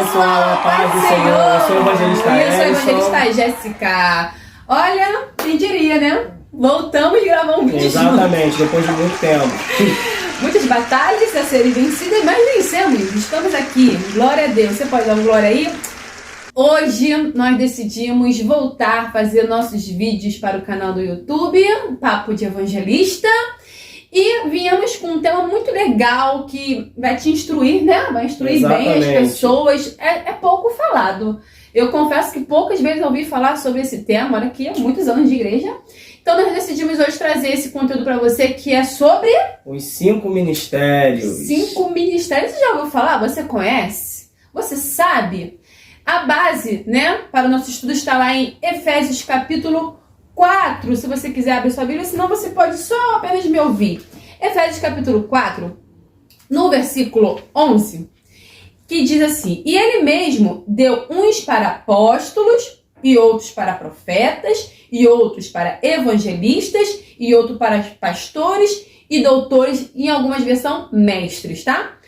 pessoal, a paz do Senhor. Eu sou o evangelista Edson. Eu sou a evangelista Jéssica. Olha, quem diria, né? Voltamos a gravar um vídeo. Exatamente, depois de muito tempo. Muitas batalhas a serem vencidas, mas vencemos. Estamos aqui. Glória a Deus. Você pode dar uma glória aí? Hoje nós decidimos voltar a fazer nossos vídeos para o canal do YouTube, Papo de Evangelista. E viemos com um tema muito legal que vai te instruir, né? Vai instruir bem as pessoas. É pouco falado. Eu confesso que poucas vezes ouvi falar sobre esse tema, olha aqui, há muitos anos de igreja. Então nós decidimos hoje trazer esse conteúdo para você que é sobre... os 5 ministérios. 5 ministérios. Você já ouviu falar? Você conhece? Você sabe? A base, né, para o nosso estudo está lá em Efésios capítulo 4, se você quiser abrir sua Bíblia, senão você pode só apenas me ouvir. Efésios capítulo 4, no versículo 11, que diz assim: E ele mesmo deu uns para apóstolos, e outros para profetas, e outros para evangelistas, e outros para pastores e doutores, em algumas versões mestres, tá?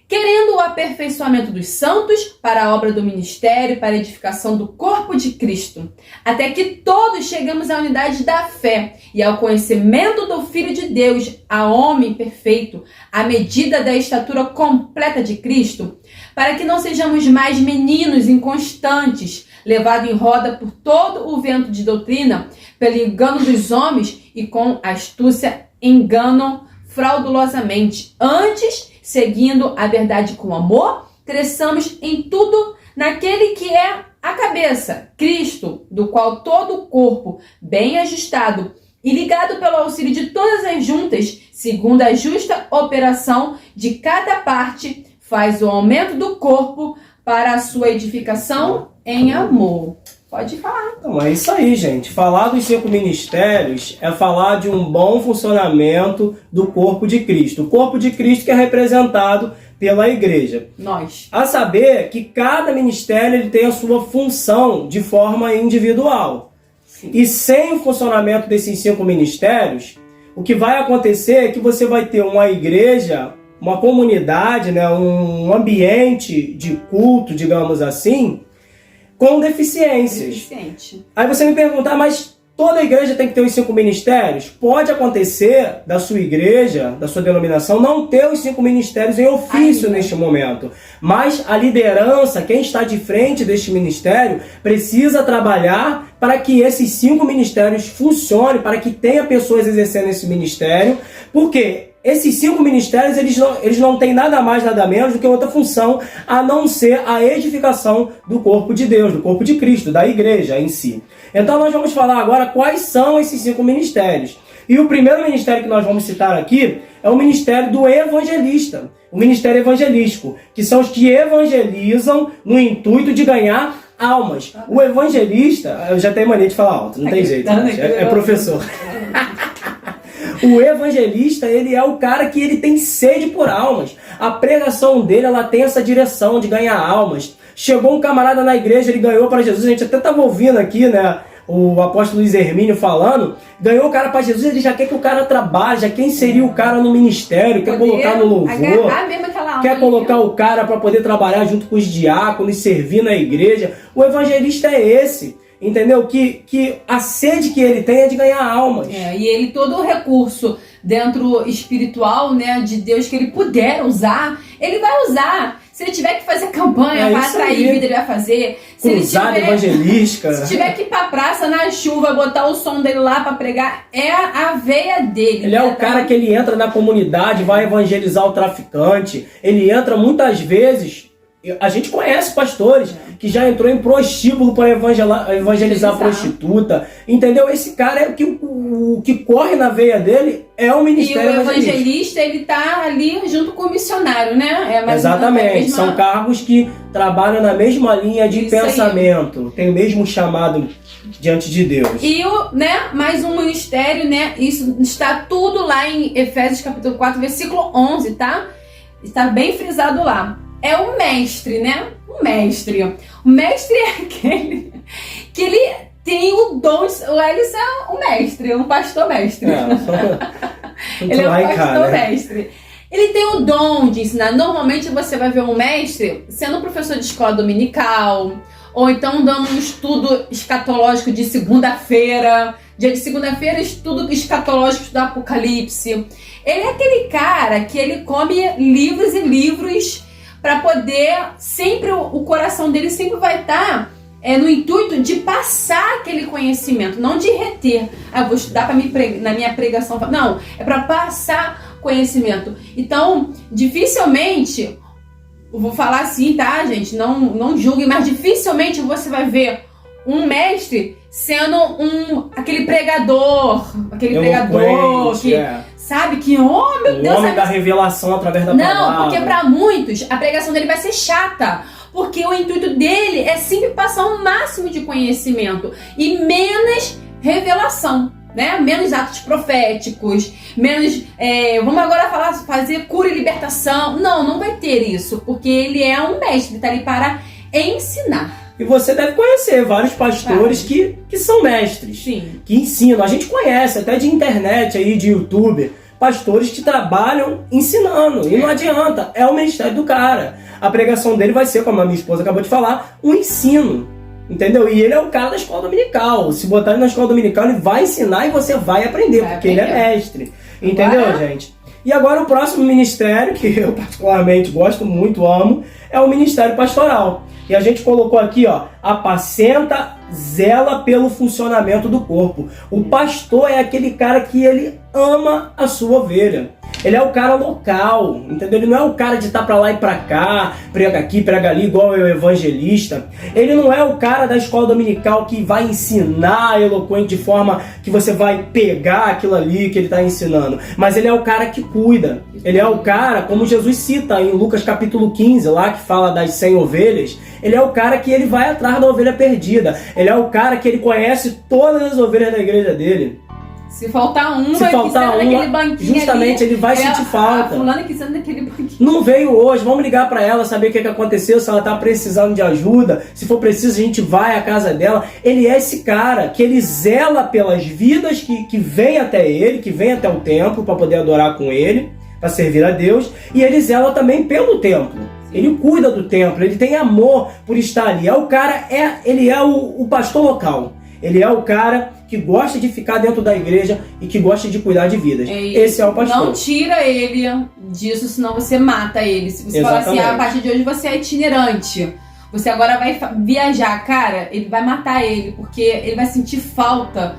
Querendo o aperfeiçoamento dos santos para a obra do ministério, para a edificação do corpo de Cristo, até que todos chegamos à unidade da fé e ao conhecimento do Filho de Deus, a homem perfeito, à medida da estatura completa de Cristo, para que não sejamos mais meninos inconstantes, levados em roda por todo o vento de doutrina, pelo engano dos homens e com astúcia enganam fraudulosamente. Antes, seguindo a verdade com amor, cresçamos em tudo naquele que é a cabeça, Cristo, do qual todo o corpo, bem ajustado e ligado pelo auxílio de todas as juntas, segundo a justa operação de cada parte, faz o aumento do corpo para a sua edificação em amor. Pode falar. Então, é isso aí, gente. Falar dos 5 ministérios é falar de um bom funcionamento do corpo de Cristo. O corpo de Cristo que é representado pela igreja. Nós. A saber que cada ministério ele tem a sua função de forma individual. Sim. E sem o funcionamento desses 5 ministérios, o que vai acontecer é que você vai ter uma igreja, uma comunidade, né, um ambiente de culto, digamos assim, com deficiências. Aí você me pergunta, mas toda igreja tem que ter os 5 ministérios? Pode acontecer da sua igreja, da sua denominação, não ter os 5 ministérios em ofício neste momento. Mas a liderança, quem está de frente deste ministério, precisa trabalhar para que esses 5 ministérios funcionem, para que tenha pessoas exercendo esse ministério. Por quê? Esses 5 ministérios, eles não têm nada mais, nada menos do que outra função, a não ser a edificação do corpo de Deus, do corpo de Cristo, da igreja em si. Então nós vamos falar agora quais são esses 5 ministérios. E o primeiro ministério que nós vamos citar aqui é o ministério do evangelista, o ministério evangelístico, que são os que evangelizam no intuito de ganhar almas. O evangelista, eu já tenho mania de falar alto, não tem jeito, é professor. O evangelista, ele é o cara que ele tem sede por almas. A pregação dele, ela tem essa direção de ganhar almas. Chegou um camarada na igreja, ele ganhou para Jesus. A gente até estava ouvindo aqui, né, o apóstolo Luiz Hermínio falando. Ganhou o cara para Jesus, ele já quer que o cara trabalhe, já quer inserir o cara no ministério, quer colocar no louvor, quer colocar o cara para poder trabalhar junto com os diáconos, servir na igreja. O evangelista é esse. Entendeu? Que a sede que ele tem é de ganhar almas. E ele, todo o recurso dentro espiritual, né, de Deus que ele puder usar, ele vai usar. Se ele tiver que fazer campanha para atrair vida, ele vai fazer. Cruzada evangelística. Se tiver que ir pra praça na chuva, botar o som dele lá para pregar, é a veia dele. Ele é o cara que ele entra na comunidade, vai evangelizar o traficante. Ele entra muitas vezes... A gente conhece pastores que já entrou em prostíbulo para evangelizar prostituta. Entendeu? Esse cara, é o que corre na veia dele é o ministério evangelista. E o evangelista, ele tá ali junto com o missionário, né? Exatamente. São cargos que trabalham na mesma linha de pensamento. Tem o mesmo chamado diante de Deus. E mais um ministério, né? Isso está tudo lá em Efésios capítulo 4, versículo 11, tá? Está bem frisado lá. É o mestre, né? O mestre. O mestre é aquele que ele tem o dom. O Elis é um mestre, um pastor mestre. Ele é um pastor mestre. Ele tem o dom de ensinar. Normalmente você vai ver um mestre sendo professor de escola dominical, ou então dando um estudo escatológico de segunda-feira. Dia de segunda-feira, estudo escatológico do Apocalipse. Ele é aquele cara que ele come livros e livros para poder, sempre o coração dele sempre vai estar no intuito de passar aquele conhecimento, não de reter. Eu vou estudar para na minha pregação. Não, é para passar conhecimento. Então, dificilmente, eu vou falar assim, tá, gente? Não julguem, mas dificilmente você vai ver um mestre sendo aquele pregador que sabe que, oh meu Deus, o homem da revelação através da palavra. Não, porque para muitos a pregação dele vai ser chata, porque o intuito dele é sempre passar o máximo de conhecimento e menos revelação, né? Menos atos proféticos, menos vamos agora fazer cura e libertação. Não vai ter isso, porque ele é um mestre, ele tá ali para ensinar. E você deve conhecer vários pastores que são mestres, sim, que ensinam. A gente conhece até de internet, aí, de YouTube, pastores que trabalham ensinando. E não adianta, é o ministério do cara. A pregação dele vai ser, como a minha esposa acabou de falar, um ensino. Entendeu? E ele é o cara da escola dominical. Se botar ele na escola dominical, ele vai ensinar e você vai aprender, porque ele é mestre. Entendeu, gente? E agora o próximo ministério, que eu particularmente gosto muito, amo, é o ministério pastoral. E a gente colocou aqui, ó, apacenta, zela pelo funcionamento do corpo. O pastor é aquele cara que ele ama a sua ovelha. Ele é o cara local, entendeu? Ele não é o cara de estar pra lá e pra cá, prega aqui, prega ali, igual é o evangelista. Ele não é o cara da escola dominical que vai ensinar eloquente de forma que você vai pegar aquilo ali que ele está ensinando. Mas ele é o cara que cuida. Ele é o cara, como Jesus cita em Lucas capítulo 15, lá que fala das 100 ovelhas. Ele é o cara que ele vai atrás da ovelha perdida. Ele é o cara que ele conhece todas as ovelhas da igreja dele. Se faltar uma, justamente ali, ele vai sentir falta. Fulano que senta naquele banquinho. Não veio hoje, vamos ligar para ela, saber o que aconteceu, se ela tá precisando de ajuda. Se for preciso, a gente vai à casa dela. Ele é esse cara que ele zela pelas vidas que vem até ele, que vem até o templo para poder adorar com ele, para servir a Deus. E ele zela também pelo templo. Ele cuida do templo, ele tem amor por estar ali. Ele é o pastor local. Ele é o cara que gosta de ficar dentro da igreja e que gosta de cuidar de vidas. Esse é o pastor. Não tira ele disso, senão você mata ele. Se você falar assim, a partir de hoje você é itinerante, você agora vai viajar, cara, ele vai matar ele, porque ele vai sentir falta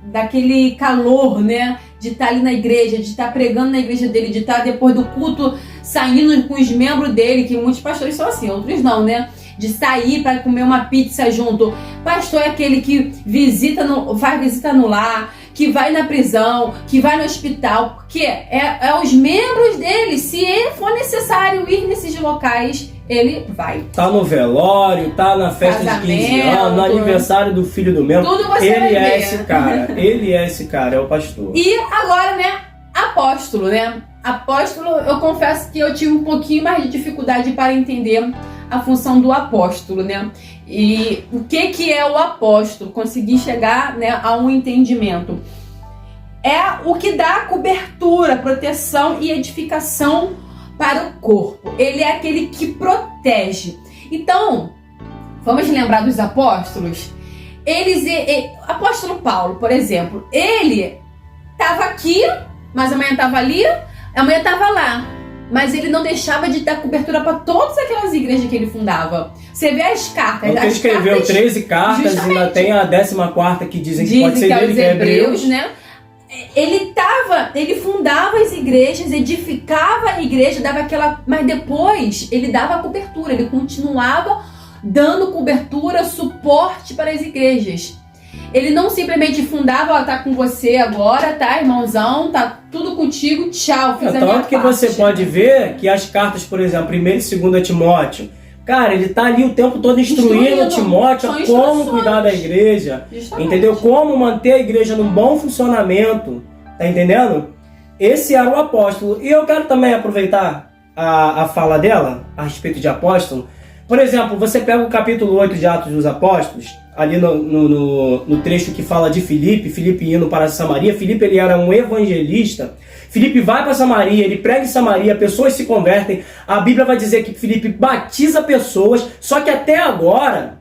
daquele calor, né? De estar ali na igreja, de estar pregando na igreja dele, de estar depois do culto saindo com os membros dele, que muitos pastores são assim, outros não, né? De sair para comer uma pizza junto. Pastor é aquele que faz visita no lar, que vai na prisão, que vai no hospital, porque é os membros dele. Se ele for necessário ir nesses locais, ele vai. Tá no velório, tá na festa de 15 anos, no aniversário do filho do membro. Tudo você vai ver. Esse cara. Ele é esse cara, é o pastor. E agora, né? Apóstolo, né? Apóstolo, eu confesso que eu tive um pouquinho mais de dificuldade para entender a função do apóstolo, né? E o que é o apóstolo? Consegui chegar, né, a um entendimento. É o que dá cobertura, proteção e edificação para o corpo. Ele é aquele que protege. Então, vamos lembrar dos apóstolos? Apóstolo Paulo, por exemplo, ele estava aqui, mas amanhã estava ali, amanhã estava lá. Mas ele não deixava de dar cobertura para todas aquelas igrejas que ele fundava. Você vê as cartas. Ele escreveu 13 cartas, justamente, ainda tem a 14ª que dizem que pode ser dele, que é Hebreus, né? Ele fundava as igrejas, edificava a igreja, dava aquela... Mas depois ele dava cobertura, ele continuava dando cobertura, suporte para as igrejas. Ele não simplesmente fundava, ó, tá com você agora, tá, irmãozão, tá tudo contigo, tchau, fiz a minha tanto que parte. Você pode ver que as cartas, por exemplo, 1 e 2 Timóteo, cara, ele tá ali o tempo todo instruindo Timóteo a como cuidar da igreja, entendeu? Como manter a igreja num bom funcionamento, tá entendendo? Esse era o apóstolo. E eu quero também aproveitar a fala dela, a respeito de apóstolo, Por exemplo, você pega o capítulo 8 de Atos dos Apóstolos, ali no trecho que fala de Filipe indo para Samaria. Filipe, ele era um evangelista. Filipe vai para Samaria, ele prega em Samaria, pessoas se convertem. A Bíblia vai dizer que Filipe batiza pessoas, só que até agora,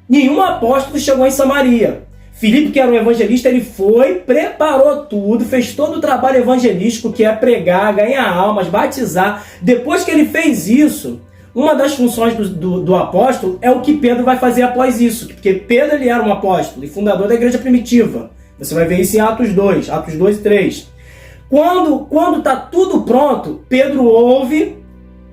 nenhum apóstolo chegou em Samaria. Filipe, que era um evangelista, ele foi, preparou tudo, fez todo o trabalho evangelístico, que é pregar, ganhar almas, batizar. Depois que ele fez isso, uma das funções do apóstolo é o que Pedro vai fazer após isso, porque Pedro, ele era um apóstolo e fundador da igreja primitiva. Você vai ver isso em Atos 2 e 3. Quando está tudo pronto, Pedro ouve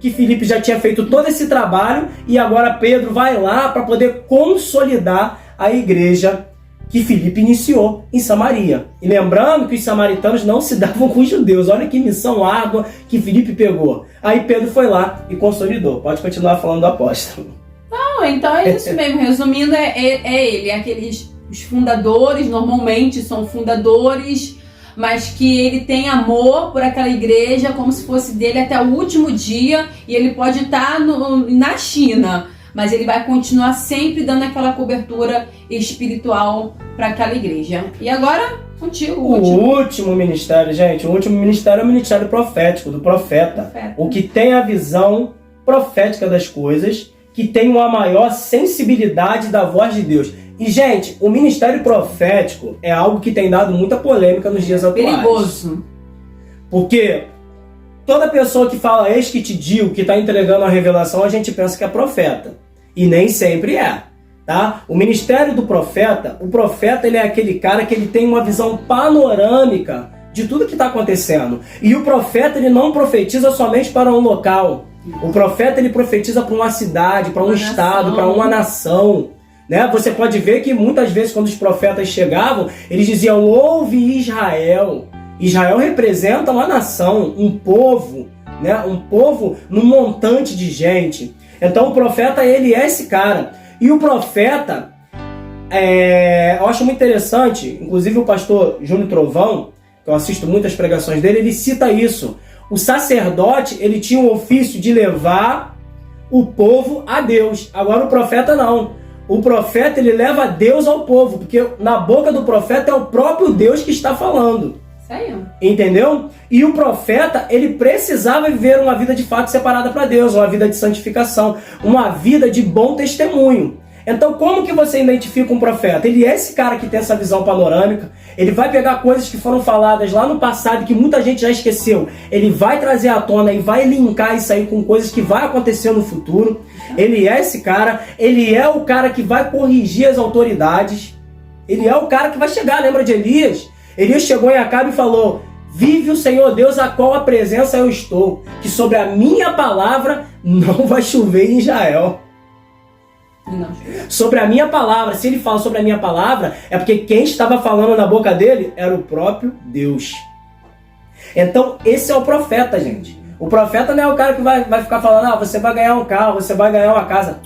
que Filipe já tinha feito todo esse trabalho e agora Pedro vai lá para poder consolidar a igreja que Filipe iniciou em Samaria. E lembrando que os samaritanos não se davam com os judeus. Olha que missão árdua que Filipe pegou. Aí Pedro foi lá e consolidou. Pode continuar falando do apóstolo. Não, então é isso mesmo. Resumindo, ele. Os fundadores, normalmente são fundadores, mas que ele tem amor por aquela igreja como se fosse dele até o último dia. E ele pode estar na China, mas ele vai continuar sempre dando aquela cobertura espiritual para aquela igreja. E agora, contigo. O último ministério, gente, o último ministério é o ministério profético, do profeta. O que tem a visão profética das coisas, que tem uma maior sensibilidade da voz de Deus. E, gente, o ministério profético é algo que tem dado muita polêmica nos dias atuais. Perigoso. Porque toda pessoa que fala, eis que te digo, que está entregando a revelação, a gente pensa que é profeta. E nem sempre é, tá? O ministério do profeta, o profeta, ele é aquele cara que ele tem uma visão panorâmica de tudo que está acontecendo. E o profeta, ele não profetiza somente para um local. O profeta, ele profetiza para uma cidade, para um estado, para uma nação. Né? Você pode ver que muitas vezes quando os profetas chegavam, eles diziam, ouve Israel. Israel representa uma nação, um povo, né? Um povo num montante de gente. Então o profeta, ele é esse cara. E o profeta, eu acho muito interessante, inclusive o pastor Júnior Trovão, que eu assisto muitas pregações dele, ele cita isso. O sacerdote, ele tinha o ofício de levar o povo a Deus. Agora o profeta não. O profeta, ele leva Deus ao povo, porque na boca do profeta é o próprio Deus que está falando. Sério? Entendeu? E o profeta, ele precisava viver uma vida de fato separada para Deus, uma vida de santificação, uma vida de bom testemunho. Então, como que você identifica um profeta? Ele é esse cara que tem essa visão panorâmica, ele vai pegar coisas que foram faladas lá no passado, que muita gente já esqueceu, ele vai trazer à tona e vai linkar isso aí com coisas que vai acontecer no futuro. Ele é esse cara, ele é o cara que vai corrigir as autoridades, ele é o cara que vai chegar, lembra de Elias? Elias chegou em Acabe e falou, vive o Senhor Deus, a qual a presença eu estou, que sobre a minha palavra não vai chover em Israel. Não. Sobre a minha palavra, se ele fala sobre a minha palavra, é porque quem estava falando na boca dele era o próprio Deus. Então, esse é o profeta, gente. O profeta não é o cara que vai ficar falando, você vai ganhar um carro, você vai ganhar uma casa.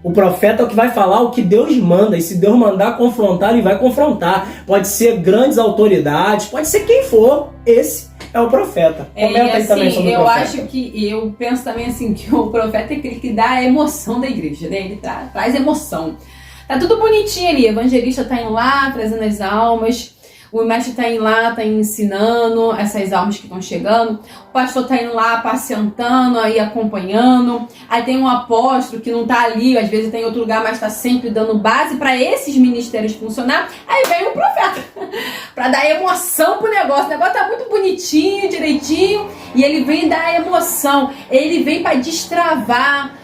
O profeta é o que vai falar o que Deus manda, e se Deus mandar confrontar, ele vai confrontar. Pode ser grandes autoridades, pode ser quem for, esse é o profeta. Comenta aí também sobre o profeta. Eu penso também assim, que o profeta é aquele que dá a emoção da igreja, né? Ele traz emoção. Tá tudo bonitinho ali, o evangelista tá indo lá, trazendo as almas, o mestre tá indo lá, tá ensinando essas almas que estão chegando, o pastor tá indo lá, pacientando, aí acompanhando, aí tem um apóstolo que não tá ali, às vezes tá em outro lugar, mas tá sempre dando base para esses ministérios funcionar, aí vem o profeta, para dar emoção pro negócio, o negócio tá muito bonitinho, direitinho, e ele vem dar emoção, ele vem para destravar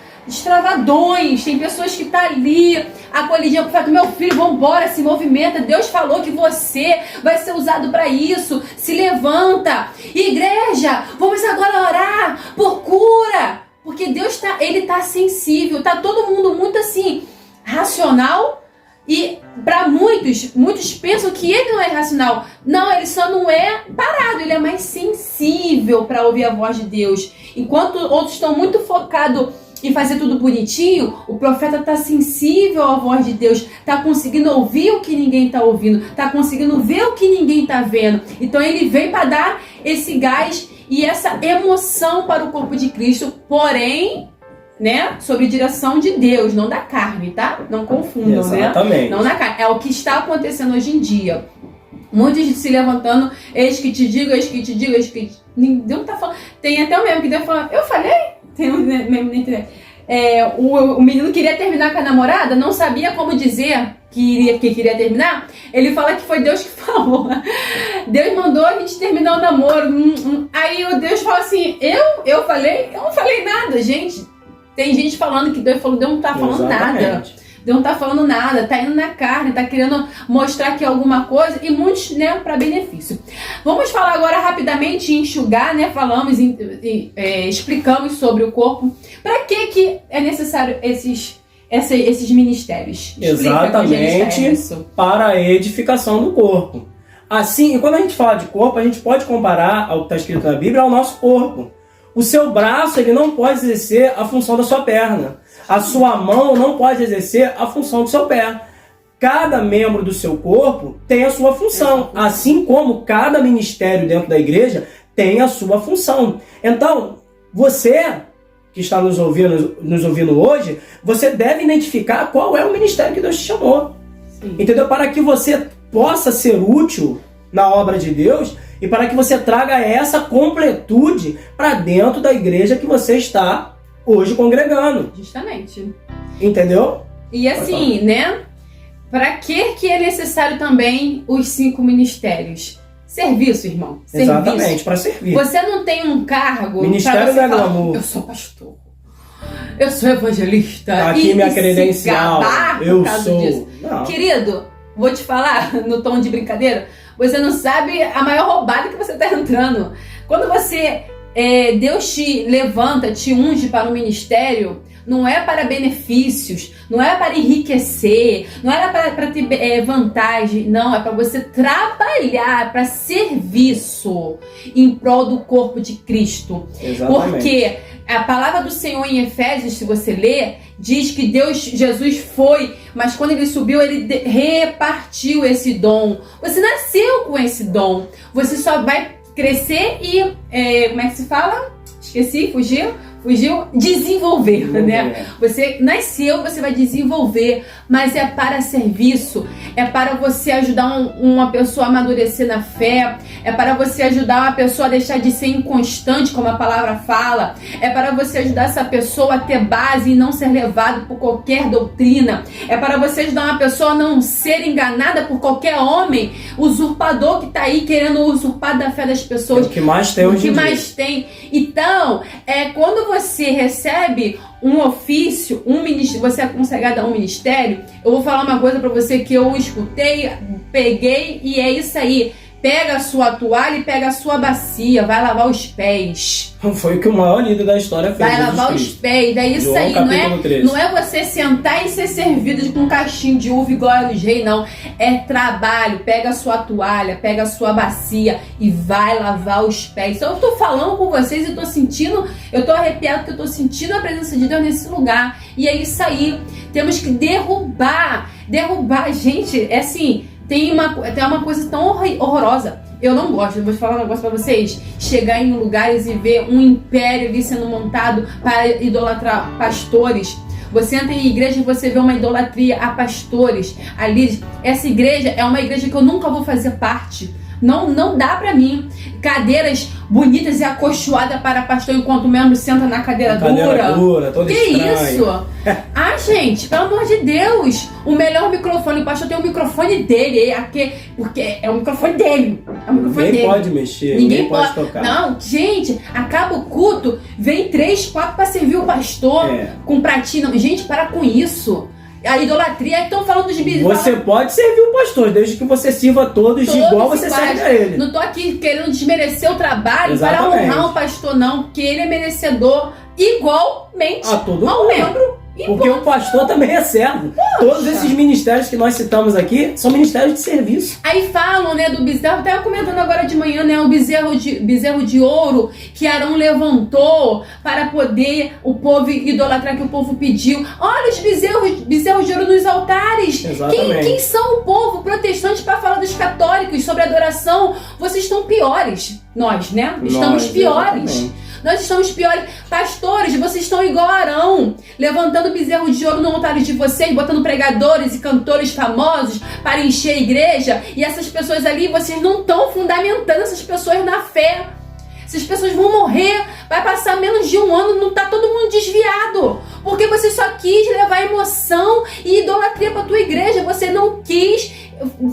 dons. Tem pessoas que tá ali acolhidinha, o profeta, meu filho, vambora, se movimenta, Deus falou que você vai ser usado para isso, se levanta, igreja, vamos agora orar por cura, porque Deus ele tá sensível, tá todo mundo muito assim, racional, e para muitos pensam que ele não é racional. Não, ele só não é parado, ele é mais sensível para ouvir a voz de Deus, enquanto outros estão muito focados em fazer tudo bonitinho. O profeta está sensível à voz de Deus, está conseguindo ouvir o que ninguém está ouvindo, está conseguindo ver o que ninguém está vendo. Então ele vem para dar esse gás e essa emoção para o corpo de Cristo, porém né, sobre direção de Deus, não da carne, tá? Não confundam, Exatamente. né? Não da carne. É o que está acontecendo hoje em dia. Muitos se levantando, eis que te digo, eis que te digo, eis que... Deus não tá falando. Tem até o mesmo que Deus fala, eu falei? Tem um meme na internet. O menino queria terminar com a namorada, não sabia como dizer que queria terminar. Ele fala que foi Deus que falou. Deus mandou a gente terminar o namoro. Aí o Deus fala assim, eu falei? Eu não falei nada, gente. Tem gente falando que Deus falou, Deus não tá falando nada. Deus não tá falando nada, tá indo na carne, tá querendo mostrar que é alguma coisa, e muitos, né, para benefício. Vamos falar agora rapidamente, enxugar, né, falamos, explicamos sobre o corpo. Para que é necessário esses ministérios? Exatamente, para a edificação do corpo. Assim, e quando a gente fala de corpo, a gente pode comparar ao que está escrito na Bíblia ao nosso corpo. O seu braço, ele não pode exercer a função da sua perna. A sua mão não pode exercer a função do seu pé. Cada membro do seu corpo tem a sua função, assim como cada ministério dentro da igreja tem a sua função. Então, você que está nos ouvindo hoje, você deve identificar qual é o ministério que Deus te chamou. Sim. Entendeu? Para que você possa ser útil na obra de Deus e para que você traga essa completude para dentro da igreja que você está hoje congregando. Justamente. Entendeu? E assim, né? Para que é necessário também os 5 ministérios? Serviço, irmão. Exatamente, para servir. Você não tem um cargo... Ministério da glamour. Eu sou pastor. Eu sou evangelista. Aqui minha credencial. Eu sou. Disso. Querido, vou te falar no tom de brincadeira. Você não sabe a maior roubada que você está entrando. Quando Deus te levanta, te unge para o ministério, não é para benefícios, não é para enriquecer, não é para ter vantagem, não, é para você trabalhar, para serviço em prol do corpo de Cristo. Exatamente. Porque a palavra do Senhor em Efésios, se você ler, diz que Jesus foi, mas quando ele subiu, ele repartiu esse dom. Você nasceu com esse dom. Você só vai crescer e, como é que se fala? Esqueci, fugiu, desenvolver, né? Você nasceu, você vai desenvolver, mas é para serviço, é para você ajudar uma pessoa a amadurecer na fé, é para você ajudar uma pessoa a deixar de ser inconstante, como a palavra fala, é para você ajudar essa pessoa a ter base e não ser levado por qualquer doutrina, é para você ajudar uma pessoa a não ser enganada por qualquer homem usurpador que está aí querendo usurpar da fé das pessoas. É o que mais tem hoje em dia. O que mais tem. Então, quando você recebe um ofício, você é consagrado a um ministério, eu vou falar uma coisa pra você que eu escutei, peguei e é isso aí. Pega a sua toalha e pega a sua bacia, vai lavar os pés. Foi o que o maior líder da história fez. Vai lavar os pés, é isso aí, não é você sentar e ser servido com um cachinho de uva e glória dos reis, não. É trabalho, pega a sua toalha, pega a sua bacia e vai lavar os pés. Então eu tô falando com vocês e eu tô arrepiado porque eu tô sentindo a presença de Deus nesse lugar. E é isso aí, temos que derrubar, gente, é assim... Tem uma coisa tão horrorosa. Eu não gosto, eu vou falar um negócio pra vocês. Chegar em lugares e ver um império ali sendo montado para idolatrar pastores. Você entra em igreja e você vê uma idolatria a pastores. Ali, essa igreja é uma igreja que eu nunca vou fazer parte. Não dá pra mim. Cadeiras bonitas e acolchoadas para pastor enquanto o membro senta na cadeira dura. Toda que estranha. Isso? Gente, pelo amor de Deus. O melhor microfone, o pastor tem o microfone dele, porque é o microfone dele. Ninguém pode mexer, ninguém pode tocar. Não, gente, acaba o culto, vem 3, 4 para servir o pastor com pratinho. Gente, para com isso. A idolatria, estão falando dos bisões. Você pode servir o pastor, desde que você sirva todos igual você serve a ele. Não tô aqui querendo desmerecer o trabalho. Exatamente. Para honrar o pastor, não, porque ele é merecedor igualmente a todo ao mundo. membro. Porque o pastor também é servo. Todos esses ministérios que nós citamos aqui são ministérios de serviço. Aí falam, né, do bezerro, estava comentando agora de manhã, né, o bezerro de ouro que Arão levantou para poder o povo idolatrar, que o povo pediu. Olha os bezerros de ouro nos altares. Exatamente. Quem são o povo protestante para falar dos católicos sobre adoração? Vocês estão piores. Nós, né? Estamos piores. Exatamente. Nós estamos piores. Pastores, vocês estão igual Arão, levantando bezerro de ouro no altar de vocês, botando pregadores e cantores famosos para encher a igreja, e essas pessoas ali, vocês não estão fundamentando essas pessoas na fé. Essas pessoas vão morrer, vai passar menos de um ano, não tá todo mundo desviado, porque você só quis levar emoção e idolatria para tua igreja, você não quis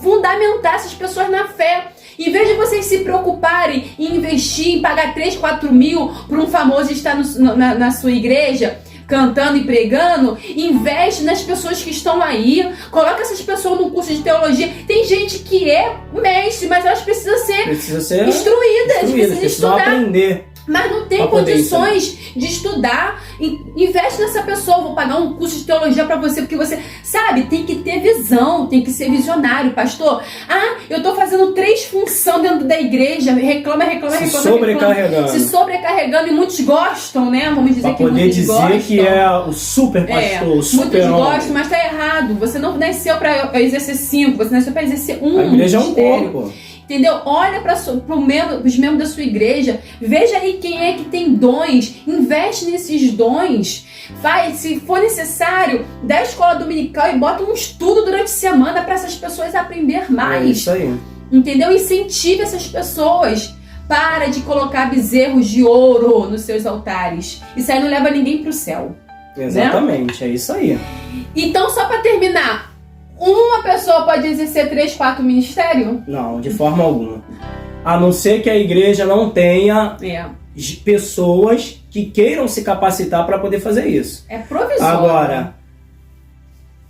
fundamentar essas pessoas na fé. Em vez de vocês se preocuparem em investir, em pagar 3, 4 mil para um famoso estar na sua igreja, cantando e pregando, investe nas pessoas que estão aí, coloca essas pessoas no curso de teologia. Tem gente que é mestre, mas elas precisam ser instruídas, precisam estudar. Aprender. Mas não tem condições de estudar. Investe nessa pessoa. Vou pagar um curso de teologia pra você, porque você, sabe, tem que ter visão, tem que ser visionário, pastor. Eu tô fazendo 3 funções dentro da igreja, reclama. Se sobrecarregando, e muitos gostam, né? Vamos dizer que muitos gostam. Pra poder dizer que é o super pastor, o super muitos gostam, mas tá errado. Você não nasceu pra exercer 5, você nasceu pra exercer um. A igreja é um corpo. Entendeu? Olha para os membros da sua igreja, veja aí quem é que tem dons, investe nesses dons, se for necessário, dá a escola dominical e bota um estudo durante a semana para essas pessoas aprender mais. É isso aí. Entendeu? Incentive essas pessoas. Para de colocar bezerros de ouro nos seus altares. Isso aí não leva ninguém pro céu. Exatamente, né? É isso aí. Então, só para terminar, uma pessoa pode exercer 3, 4 ministérios? Não, de forma alguma. A não ser que a igreja não tenha pessoas que queiram se capacitar para poder fazer isso. É provisório. Agora,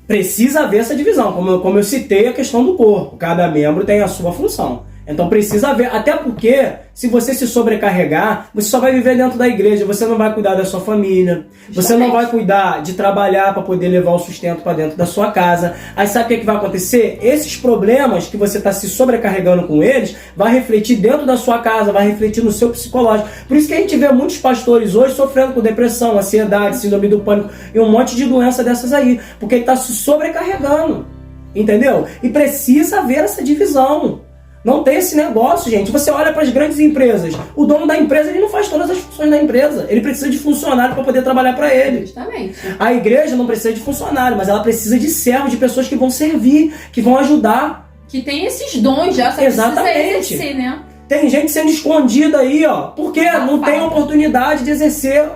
precisa haver essa divisão. Como eu citei a questão do corpo. Cada membro tem a sua função. Então precisa haver, até porque se você se sobrecarregar, você só vai viver dentro da igreja, você não vai cuidar da sua família, você não vai cuidar de trabalhar para poder levar o sustento para dentro da sua casa. Aí sabe o que vai acontecer? Esses problemas que você está se sobrecarregando com eles, vai refletir dentro da sua casa, vai refletir no seu psicológico. Por isso que a gente vê muitos pastores hoje sofrendo com depressão, ansiedade, síndrome do pânico e um monte de doença dessas aí, porque ele está se sobrecarregando, entendeu? E precisa haver essa divisão. Não tem esse negócio, gente. Você olha para as grandes empresas. O dono da empresa, ele não faz todas as funções da empresa. Ele precisa de funcionário para poder trabalhar para ele. Justamente. A igreja não precisa de funcionário, mas ela precisa de servos, de pessoas que vão servir, que vão ajudar. Que tem esses dons já, só exatamente. Precisa exercer, né? Tem gente sendo escondida aí, ó. Porque não tem oportunidade de exercer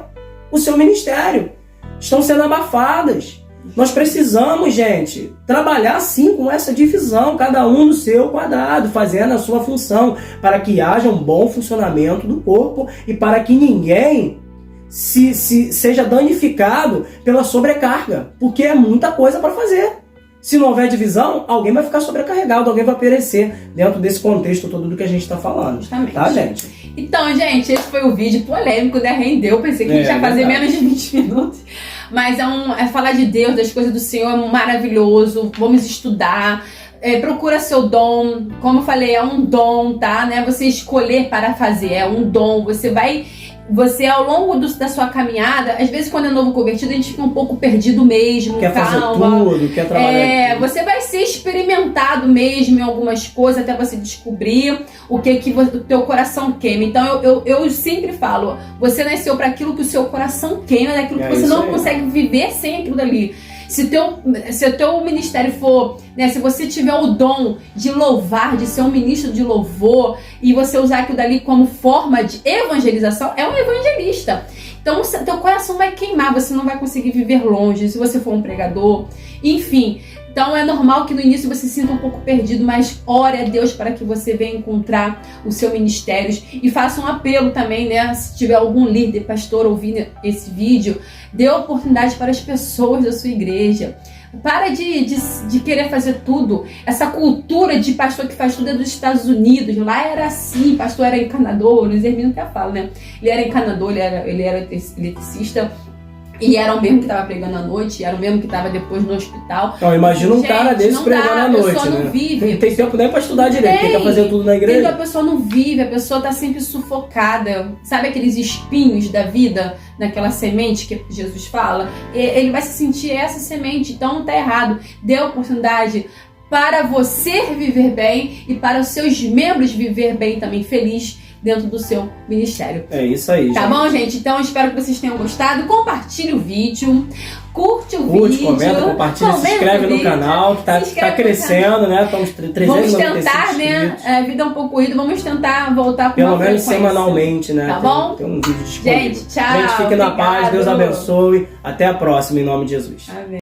o seu ministério. Estão sendo abafadas. Nós precisamos, gente, trabalhar sim com essa divisão, cada um no seu quadrado, fazendo a sua função, para que haja um bom funcionamento do corpo e para que ninguém seja danificado pela sobrecarga, porque é muita coisa para fazer. Se não houver divisão, alguém vai ficar sobrecarregado, alguém vai perecer dentro desse contexto todo do que a gente está falando. Justamente. Tá, gente? Então, gente, esse foi o vídeo polêmico, né? Rendeu, pensei que a gente ia fazer menos de 20 minutos. Mas é falar de Deus, das coisas do Senhor, é maravilhoso. Vamos estudar. Procura seu dom. Como eu falei, é um dom, tá? Não é você escolher para fazer, é um dom. Você ao longo da sua caminhada, às vezes quando é novo convertido, a gente fica um pouco perdido mesmo. Quer fazer tudo, quer trabalhar tudo. Você vai ser experimentado mesmo em algumas coisas até você descobrir o que o teu coração queima. Então eu sempre falo, você nasceu para aquilo que o seu coração queima, daquilo que você não consegue viver sem aquilo dali. Se o teu ministério for, né, se você tiver o dom de louvar, de ser um ministro de louvor e você usar aquilo dali como forma de evangelização, é um evangelista. Então o teu coração vai queimar, você não vai conseguir viver longe se você for um pregador, enfim. Então é normal que no início você se sinta um pouco perdido, mas ore a Deus para que você venha encontrar o seu ministério. E faça um apelo também, né? Se tiver algum líder, pastor ouvindo esse vídeo, dê oportunidade para as pessoas da sua igreja. Para de querer fazer tudo. Essa cultura de pastor que faz tudo é dos Estados Unidos. Lá era assim, pastor era encanador, o Luiz Hermino até fala, né? Ele era encanador, ele era eletricista. E era o mesmo que estava pregando à noite, era o mesmo que estava depois no hospital. Então, imagina um cara desse pregando à noite, né? A pessoa não vive. Tem tempo nem para estudar direito, tem que fazer tudo na igreja. A pessoa não vive, a pessoa está sempre sufocada. Sabe aqueles espinhos da vida, naquela semente que Jesus fala? Ele vai se sentir essa semente, então não tá errado. Dê oportunidade para você viver bem e para os seus membros viver bem também, feliz. dentro do seu ministério. É isso aí, Tá gente. bom, gente? Então, espero que vocês tenham gostado. Compartilhe o vídeo. Curte o vídeo. Comenta, compartilha, se inscreve no canal, que tá crescendo, né? Estamos 396 Vamos tentar, inscritos. né? A vida é um pouco corrida, vamos tentar voltar com Pelo uma menos frequência. semanalmente, né? Tá bom? Tem um vídeo disponível. Gente, tchau. Gente, fique na paz, Obrigado. Deus abençoe. Até a próxima, em nome de Jesus. Amém.